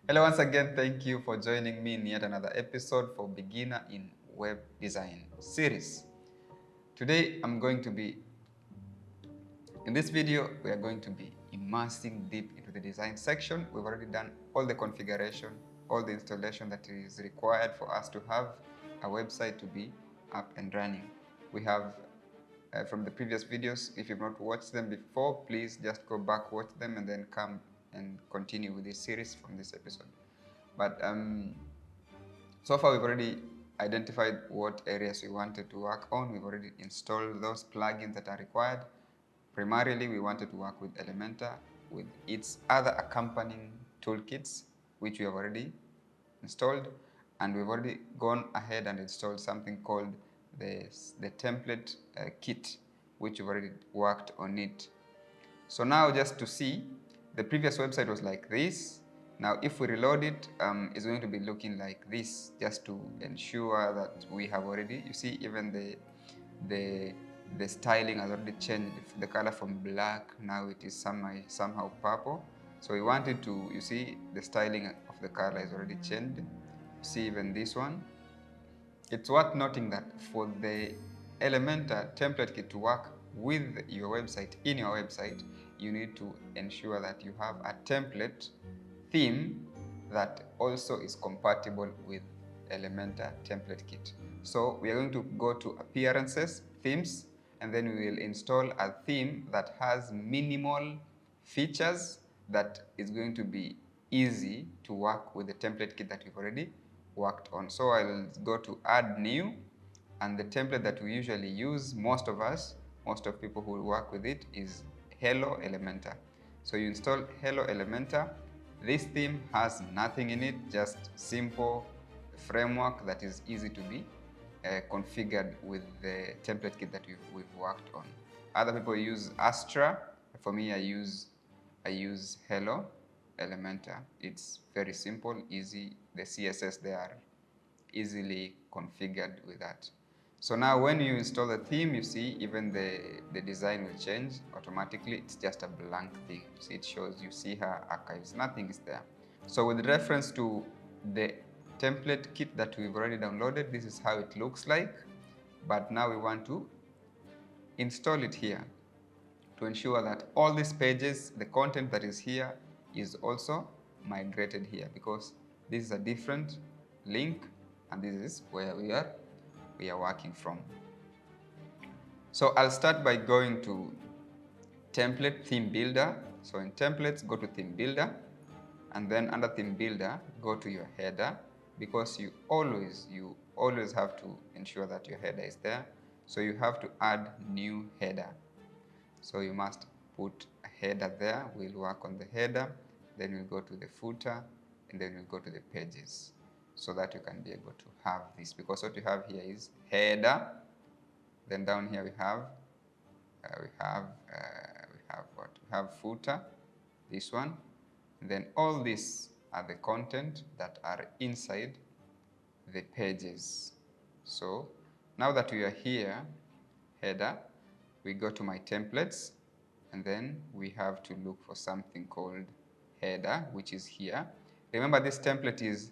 Hello once again, thank you for joining me in yet another episode for Beginner in Web Design series. Today in this video, we are going to be immersing deep into the design section. We've already done all the configuration, all the installation that is required for us to have a website to be up and running. We have from the previous videos, if you've not watched them before, please just go back, watch them, and then come and continue with this series from this episode. But so far we've already identified what areas we wanted to work on. We've already installed those plugins that are required. Primarily, we wanted to work with Elementor, with its other accompanying toolkits, which we have already installed. And we've already gone ahead and installed something called the template kit, which we've already worked on it. So now just to see, the previous website was like this. Now if we reload it, it's going to be looking like this, just to ensure that we have already, you see, even the styling has already changed. The color from black, now it is somehow purple. So we wanted to, you see, the styling of the color is already changed. See even this one. It's worth noting that for the Elementor template kit to work with your website, in your website, you need to ensure that you have a template theme that also is compatible with Elementor template kit. So we are going to go to appearances, themes, and then we will install a theme that has minimal features that is going to be easy to work with the template kit that we've already worked on. So I'll go to add new, and the template that we usually use, most of people who work with it, is Hello Elementor. So you install Hello Elementor. This theme has nothing in it, just simple framework that is easy to be configured with the template kit that we've worked on. Other people use Astra. For me, I use Hello Elementor. It's very simple, easy. The CSS they are easily configured with that. So now when you install the theme, you see even the design will change automatically. It's just a blank thing. See, it shows, you see her archives, nothing is there. So with reference to the template kit that we've already downloaded, this is how it looks like. But now we want to install it here to ensure that all these pages, the content that is here, is also migrated here, because this is a different link and this is where we are working from. So I'll start by going to template theme builder. So in templates, go to theme builder, and then under theme builder, go to your header, because you always have to ensure that your header is there. So you have to add new header. So you must put a header there. We'll work on the header, then we'll go to the footer, and then we'll go to the pages, so that you can be able to have this, because what you have here is header. Then down here we have what? We have footer, this one. And then all these are the content that are inside the pages. So now that we are here, header, we go to my templates, and then we have to look for something called header, which is here. Remember, this template is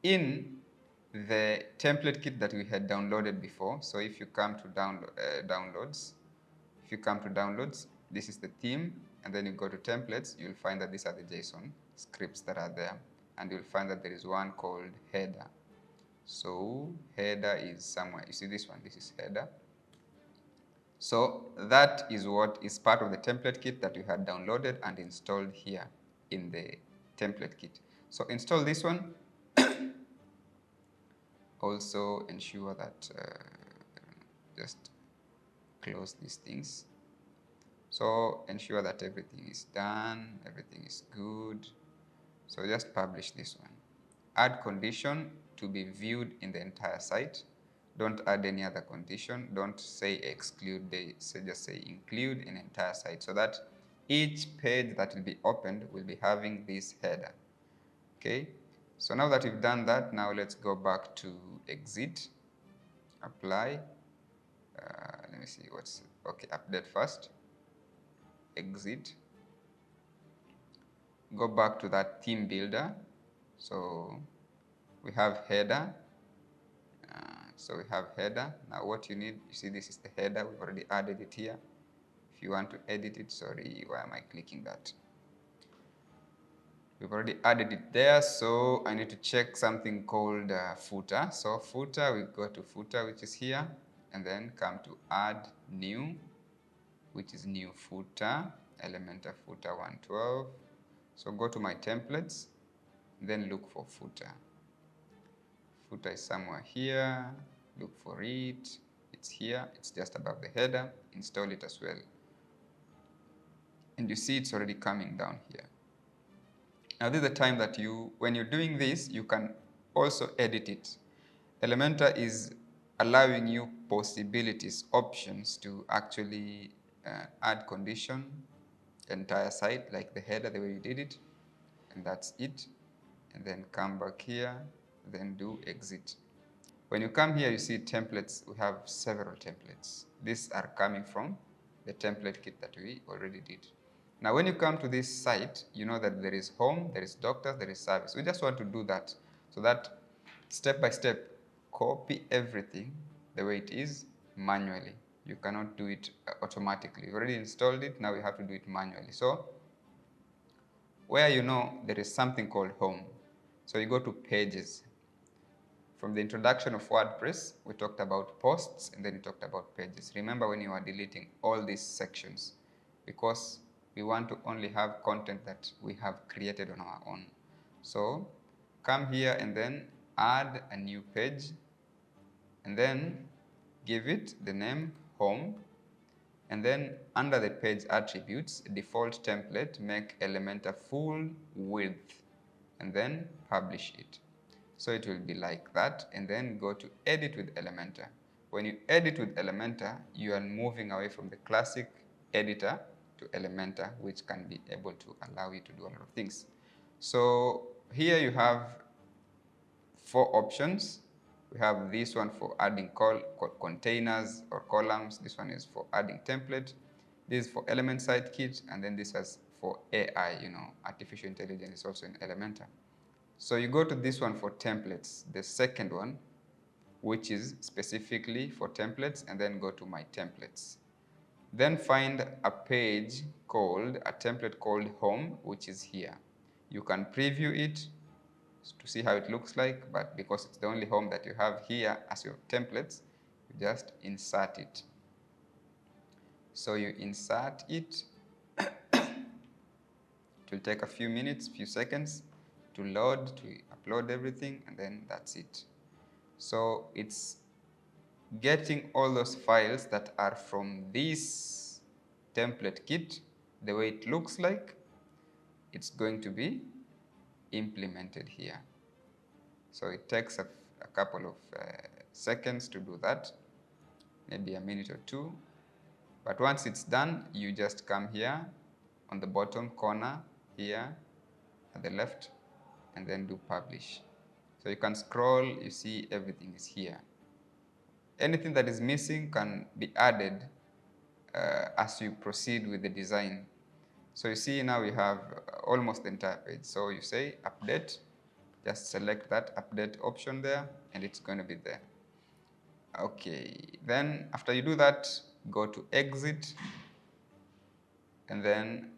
in the template kit that we had downloaded before. So if you come to downloads, this is the theme, and then you go to templates, you'll find that these are the JSON scripts that are there, and you'll find that there is one called header. So header is somewhere, you see this one, this is header. So that is what is part of the template kit that we had downloaded and installed here in the template kit. So install this one. Also ensure that just close these things. So ensure that everything is done, everything is good. So just publish this one. Add condition to be viewed in the entire site. Don't add any other condition. Don't say exclude, just say include in entire site, so that each page that will be opened will be having this header. Okay. So now that we've done that, now let's go back to exit, apply. Let me see what's, okay, update first, exit, go back to that theme builder, So we have header. So we have header. Now what you need, you see this is the header. We've already added it here. If you want to edit it, sorry, why am I clicking that? We've already added it there, so I need to check something called footer. So footer, we go to footer, which is here, and then come to add new, which is new footer, Elementor footer 112. So go to my templates, then look for footer. Footer is somewhere here, look for it, it's here, it's just above the header, install it as well. And you see it's already coming down here. Now this is the time that when you're doing this, you can also edit it. Elementor is allowing you possibilities, options to actually add condition, entire site, like the header, the way you did it, and that's it. And then come back here, then do exit. When you come here, you see templates. We have several templates. These are coming from the template kit that we already did. Now, when you come to this site, you know that there is home, there is doctors, there is service. We just want to do that so that step by step, copy everything the way it is manually. You cannot do it automatically. You've already installed it, now you have to do it manually. So, where you know there is something called home, so you go to pages. From the introduction of WordPress, we talked about posts and then we talked about pages. Remember when you are deleting all these sections, because we want to only have content that we have created on our own. So come here and then add a new page and then give it the name home, and then under the page attributes, default template, make Elementor full width and then publish it. So it will be like that, and then go to edit with Elementor. When you edit with Elementor, you are moving away from the classic editor to Elementor, which can be able to allow you to do a lot of things. So here you have 4 options. We have this one for adding containers or columns. This one is for adding template. This is for element site kit, and then this is for AI, artificial intelligence is also in Elementor. So you go to this one for templates, the second one, which is specifically for templates, and then go to my templates. Then find a page called, a template called home, which is here. You can preview it to see how it looks like, but because it's the only home that you have here as your templates, you just insert it. So you insert it. It will take a few minutes, few seconds to load, to upload everything, and then that's it. So it's getting all those files that are from this template kit, the way it looks like, it's going to be implemented here. So it takes a couple of seconds to do that, maybe a minute or 2. But once it's done, you just come here on the bottom corner here at the left, and then do publish. So you can scroll, you see everything is here. Anything that is missing can be added as you proceed with the design. So you see now we have almost the entire page. So you say update, just select that update option there, and it's going to be there. Okay, then after you do that, go to exit, and then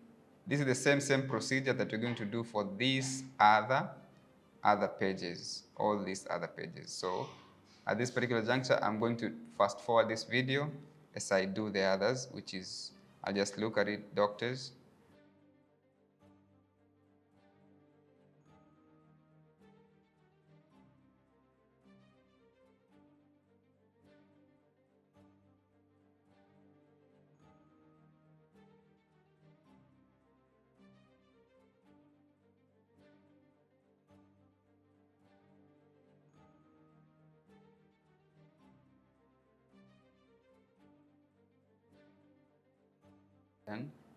this is the same procedure that you're going to do for these other pages, all these other pages. So at this particular juncture, I'm going to fast forward this video as I do the others, which is, I'll just look at it, doctors.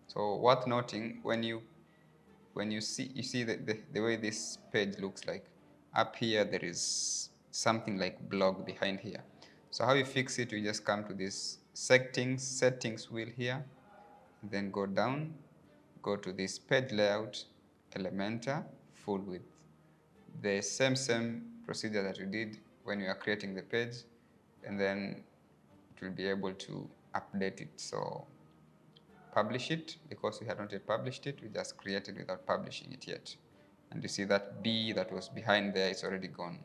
So worth noting, when you see the way this page looks like, up here there is something like blog behind here. So how you fix it, you just come to this settings wheel here, then go down, go to this page layout, Elementor full width, the same procedure that you did when you are creating the page, and then it will be able to update it. So publish it, because we had not yet published it, we just created without publishing it yet. And you see that B that was behind there is already gone.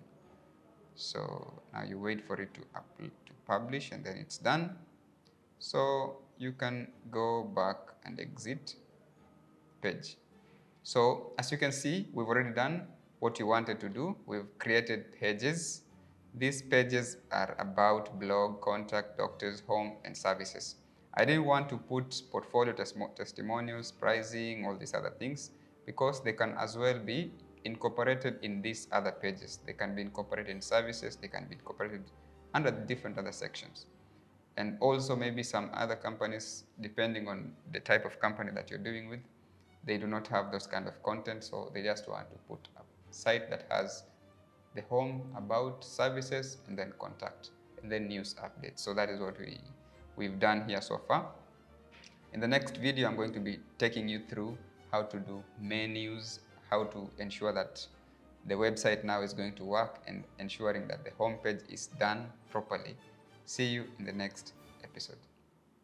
So now you wait for it to publish, and then it's done. So you can go back and exit page. So as you can see, we've already done what you wanted to do. We've created pages. These pages are about blog, contact, doctors, home, and services. I didn't want to put portfolio testimonials, pricing, all these other things, because they can as well be incorporated in these other pages. They can be incorporated in services, they can be incorporated under different other sections. And also maybe some other companies, depending on the type of company that you're dealing with, they do not have those kind of content, so they just want to put a site that has the home, about, services, and then contact, and then news updates. So that is what we've done here so far. In the next video, I'm going to be taking you through how to do menus, how to ensure that the website now is going to work, and ensuring that the home page is done properly. See you in the next episode.